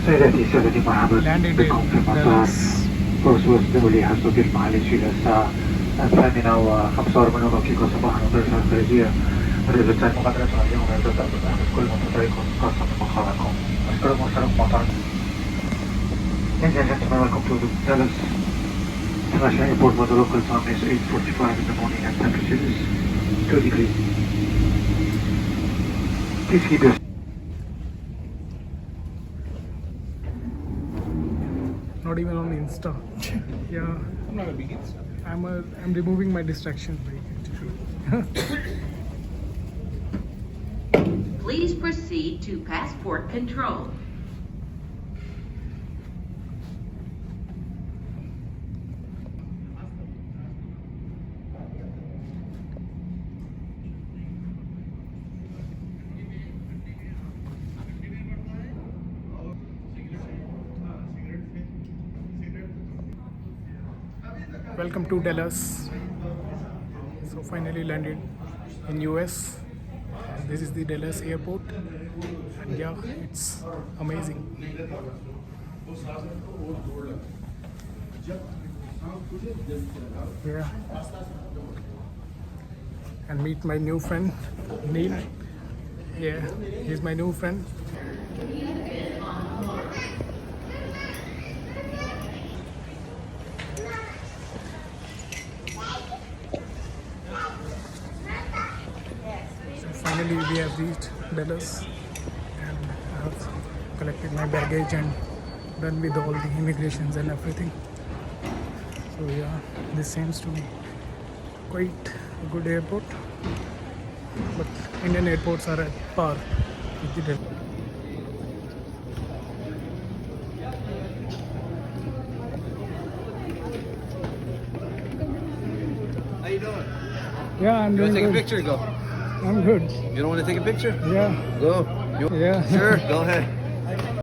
Sera di Mahabad bekonfirmatar Fortworth uliha sobil mahali sila sa terminal kapsar menurut kiko sa bahan operasyon kerja Realitas makadra sa yung mga data sa school mo tayo ko sa makala ko. Mas pero mo sarang motor. Yan welcome to the Dallas International Airport where the local time is 8:45 in the morning and temperature is 2 degrees. Please keep your not even on Insta. Yeah, I'm not a big Insta. I'm removing my distraction. Please proceed to passport control. Welcome to Dallas. So finally landed in US. This is the Dallas airport, and yeah, it's amazing. Yeah, and meet my new friend Neil. Yeah, he's my new friend. Finally, we have reached Dallas, and I have collected my baggage and done with all the immigrations and everything. So yeah, this seems to be quite a good airport, but Indian airports are at par with the Delhi. How you doing? Yeah, I'm You doing want to take a good. picture? Go. I'm good. You don't want to take a picture? Yeah, Go. yeah. Sure. Go ahead.